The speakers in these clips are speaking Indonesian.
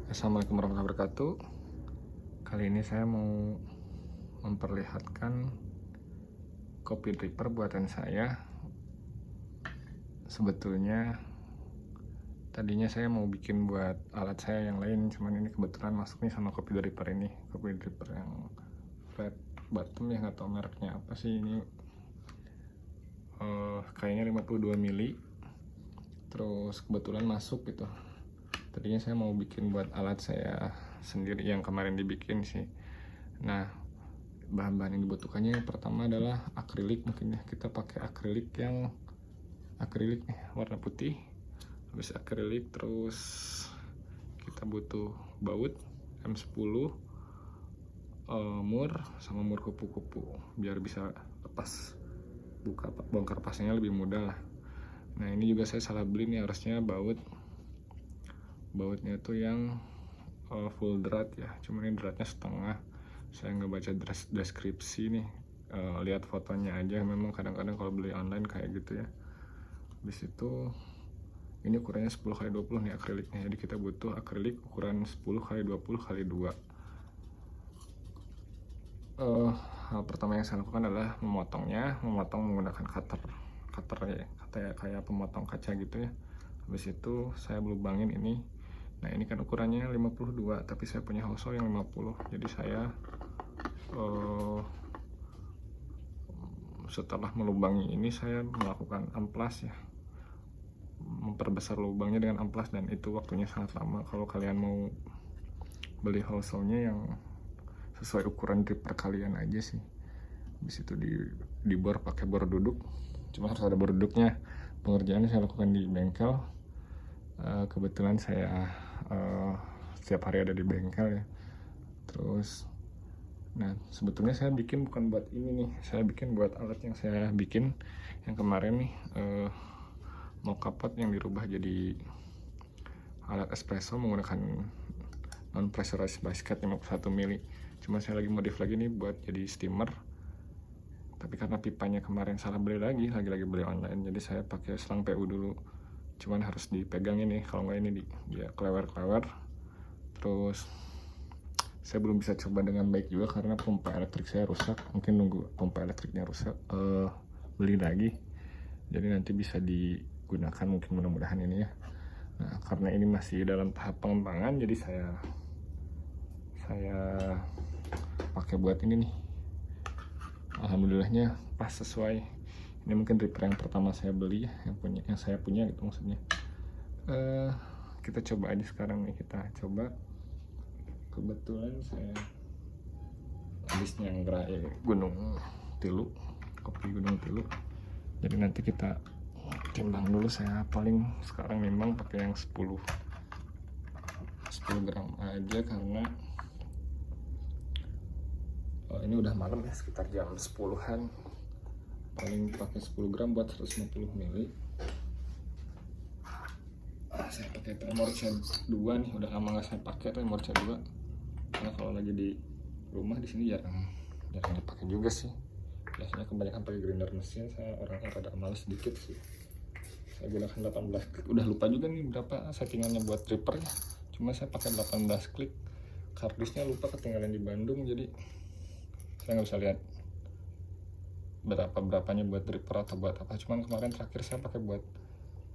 Assalamualaikum warahmatullahi wabarakatuh. Kali ini saya mau memperlihatkan kopi dripper buatan saya. Sebetulnya tadinya saya mau bikin buat alat saya yang lain, cuman ini kebetulan masuk nih sama kopi dripper ini. Kopi dripper yang flat bottom ya, nggak tahu mereknya apa sih ini. Kayaknya 52 mili. Terus kebetulan masuk gitu. Tadinya saya mau bikin buat alat saya sendiri yang kemarin dibikin sih. Nah, bahan-bahan yang dibutuhkannya yang pertama adalah akrilik. Mungkin ya kita pakai akrilik yang akrilik nih, warna putih. Habis akrilik terus kita butuh baut M10, mur sama mur kupu-kupu biar bisa lepas, bongkar pasangnya lebih mudah lah. Nah, ini juga saya salah beli nih, harusnya bautnya tuh yang full drat ya, cuman ini dratnya setengah. Saya nggak baca deskripsi nih, lihat fotonya aja. Memang kadang-kadang kalau beli online kayak gitu ya. Habis itu ini ukurannya 10x20 nih akriliknya, jadi kita butuh akrilik ukuran 10x20x2. Hal pertama yang saya lakukan adalah memotong menggunakan cutter ya, kayak pemotong kaca gitu ya. Habis itu saya lubangin ini. Nah, ini kan ukurannya 52, tapi saya punya hosel yang 50. Jadi saya setelah melubangi ini saya melakukan amplas ya, memperbesar lubangnya dengan amplas, dan itu waktunya sangat lama. Kalau kalian mau beli hoselnya yang sesuai ukuran dripper kalian aja sih. Habis itu di bor pakai bor duduk, cuma harus ada bor duduknya. Pengerjaannya saya lakukan di bengkel. Kebetulan saya setiap hari ada di bengkel ya. Terus, nah sebetulnya saya bikin bukan buat ini nih, saya bikin buat alat yang saya bikin yang kemarin nih, mocha pot yang dirubah jadi alat espresso menggunakan non pressurized basket 51 mili. Cuma saya lagi modif lagi nih buat jadi steamer, tapi karena pipanya kemarin salah beli lagi beli online, jadi saya pakai selang PU dulu. Cuman harus dipegang ini, kalau nggak ini dia klewer-klewer. Terus saya belum bisa coba dengan baik juga karena pompa elektrik saya rusak. Mungkin nunggu pompa elektriknya rusak, beli lagi, jadi nanti bisa digunakan mungkin, mudah-mudahan ini ya. Nah, karena ini masih dalam tahap pengembangan, jadi saya pakai buat ini nih. Alhamdulillahnya pas sesuai. Ini mungkin dripper yang pertama saya beli ya, yang saya punya gitu maksudnya. Kita coba aja sekarang nih, kita coba. Kebetulan saya habis nyangrai Gunung Tilu, kopi Gunung Tilu. Jadi nanti kita timbang dulu. Saya paling sekarang memang pakai yang 10 gram aja karena ini udah malam ya, sekitar jam 10-an. Paling pakai 10 gram buat 150 mili. Saya pakai Tremorca 2 nih, udah lama nggak saya pakai Tremorca 2 karena kalau lagi di rumah di sini jarang dipakai juga sih. Biasanya kebanyakan pakai grinder mesin. Saya orangnya rada males sedikit sih. Saya gunakan 18 klik, udah lupa juga nih berapa settingannya buat drippernya. Cuma saya pakai 18 klik. Kardusnya lupa, ketinggalan di Bandung, jadi saya nggak bisa lihat berapanya buat dripper atau buat apa. Cuman kemarin terakhir saya pakai buat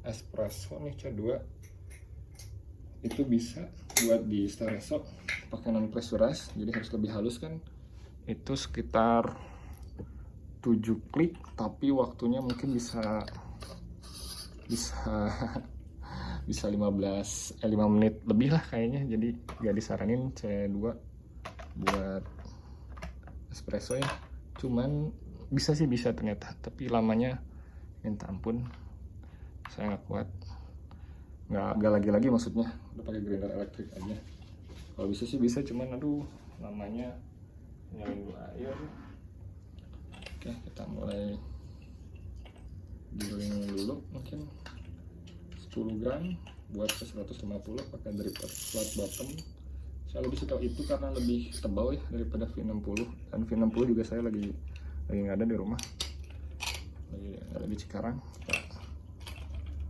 espresso nih C2, itu bisa buat di espresso pakai non pressurized, jadi harus lebih halus kan. Itu sekitar 7 klik, tapi waktunya mungkin bisa 5 menit lebih lah kayaknya. Jadi gak disaranin C2 buat espresso ya. Cuman bisa ternyata, tapi lamanya minta ampun. Saya nggak kuat, nggak lagi maksudnya, udah pakai grinder elektrik aja. Kalau bisa sih bisa, cuman aduh lamanya nyalain dulu air. Oke, kita mulai giling dulu, mungkin 10 gram buat ke 150 pakai dripper flat bottom. Saya lebih suka itu karena lebih tebal ya daripada V60, dan V60 juga saya lagi nggak ada di rumah, lagi ada di Cikarang. Kita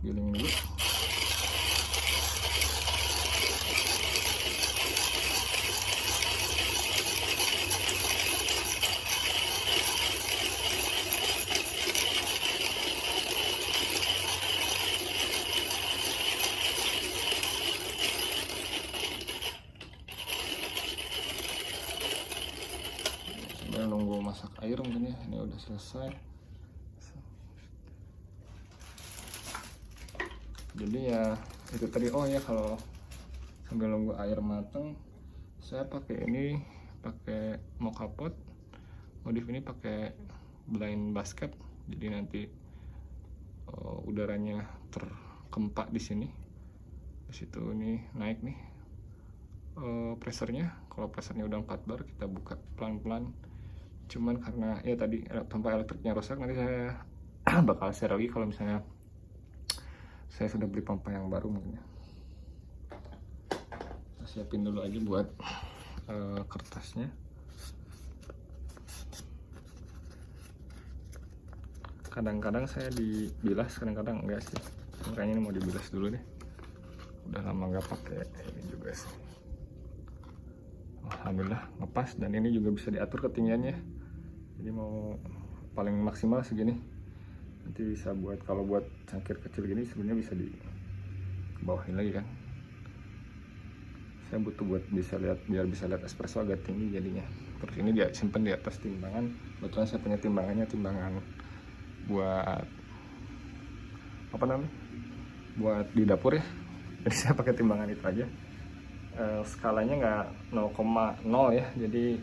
giling dulu. sambil nunggu masak air mungkin ya. Ini udah selesai. Jadi ya itu tadi. Oh ya, kalau sambil nunggu air mateng, saya pakai ini, pakai mocha pot. Modif ini pakai blind basket. Jadi nanti udaranya terkempak di sini. Di situ ini naik nih pressernya. Kalau pressernya udah 4 bar, kita buka pelan-pelan. Cuman karena ya tadi pompa elektriknya rusak, nanti saya bakal share lagi kalau misalnya saya sudah beli pompa yang baru mungkin ya. Kita siapin dulu aja buat kertasnya. Kadang-kadang saya dibilas, kadang-kadang enggak sih. Makanya ini mau dibilas dulu deh. Udah lama nggak pakai ini juga sih. Alhamdulillah ngepas, dan ini juga bisa diatur ketinggiannya. Jadi mau paling maksimal segini. Nanti bisa buat, kalau buat cangkir kecil gini sebenarnya bisa di bawahin lagi kan. Saya butuh buat bisa lihat, biar bisa lihat espresso agak tinggi jadinya. Terus ini dia simpen di atas timbangan. Kebetulan saya punya timbangannya, timbangan buat apa namanya? Buat di dapur ya. Jadi saya pakai timbangan itu aja. Skalanya nggak 0,0 ya, jadi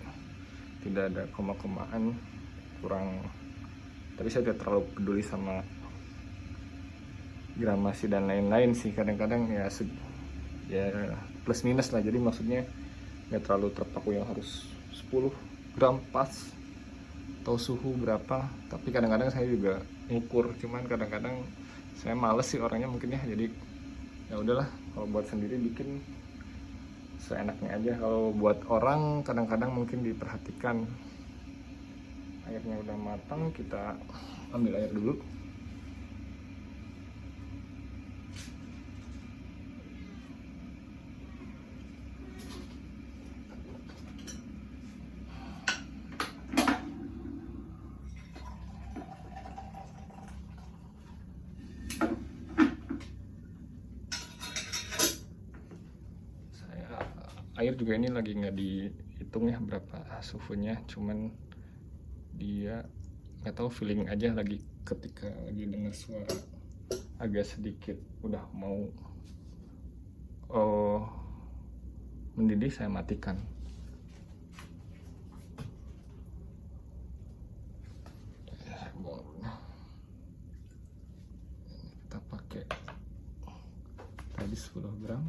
tidak ada koma-komaan, kurang. Tapi saya tidak terlalu peduli sama gramasi dan lain-lain sih. Kadang-kadang ya plus minus lah. Jadi maksudnya nggak terlalu terpaku yang harus 10 gram pas atau suhu berapa. Tapi kadang-kadang saya juga ngukur, cuman kadang-kadang saya males sih orangnya mungkin ya. Jadi ya udahlah, kalau buat sendiri bikin seenaknya aja. Kalau buat orang kadang-kadang mungkin diperhatikan. Airnya udah matang, kita ambil air dulu. Air juga ini lagi nggak dihitung ya berapa suhunya, cuman dia nggak tahu feeling aja lagi ketika lagi dengar suara agak sedikit udah mau mendidih, saya matikan. Kita pakai tadi 10 gram.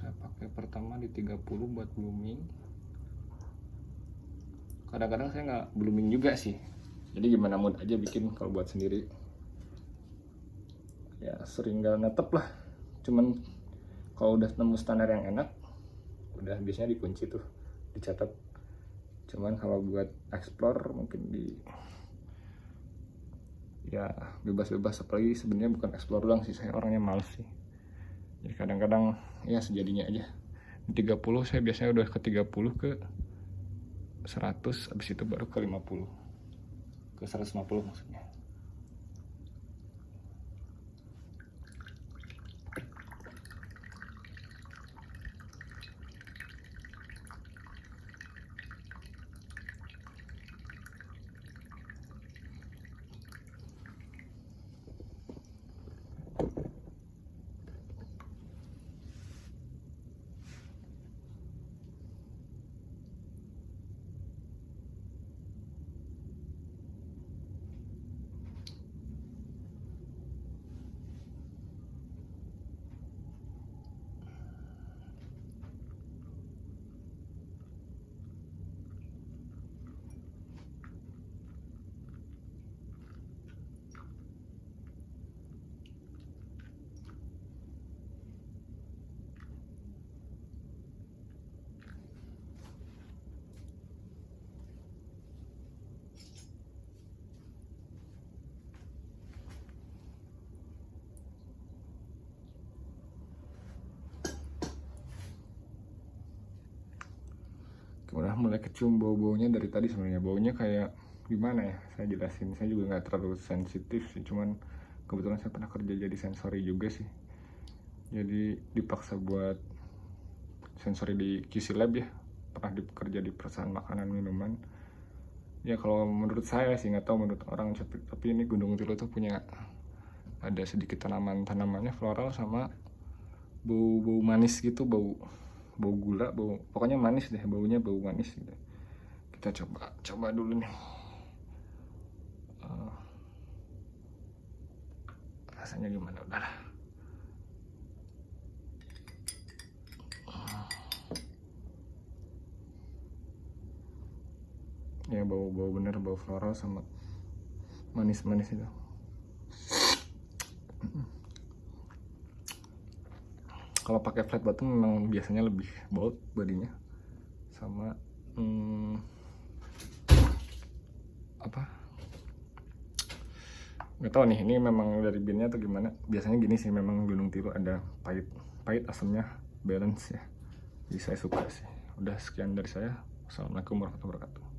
Saya pakai pertama di 30 buat blooming. Kadang-kadang saya nggak blooming juga sih, jadi gimana mood aja bikin. Kalau buat sendiri ya sering nggak netep lah. Cuman kalau udah nemu standar yang enak, udah biasanya dikunci tuh, dicatat. Cuman kalau buat explore mungkin ya bebas-bebas. Apalagi sebenarnya bukan explore doang sih, saya orangnya males sih. Jadi kadang-kadang ya sejadinya aja. Di 30 saya biasanya udah ke 30 ke 100, habis itu baru ke 50. Ke 150 maksudnya. mulai kecium bau-baunya dari tadi. Sebenarnya baunya kayak gimana ya, saya jelasin, saya juga nggak terlalu sensitif sih, cuman kebetulan saya pernah kerja jadi sensori juga sih, jadi dipaksa buat sensori di QC Lab ya, pernah bekerja di perusahaan makanan minuman ya. Kalau menurut saya sih, nggak tahu menurut orang, tapi ini Gunung Tilu tuh punya ada sedikit tanamannya floral sama bau manis gitu, bau gula, pokoknya manis deh, baunya bau manis gitu. Kita coba dulu nih. Rasanya gimana, udahlah. Ya bau bener, bau floral sama manis itu. Kalau pakai flat bottom memang biasanya lebih bold bodinya, sama nggak tahu nih, ini memang dari binnya atau gimana. Biasanya gini sih, memang Gunung Tilu ada pahit asamnya balance ya, jadi saya suka sih. Udah, sekian dari saya. Assalamualaikum warahmatullahi wabarakatuh.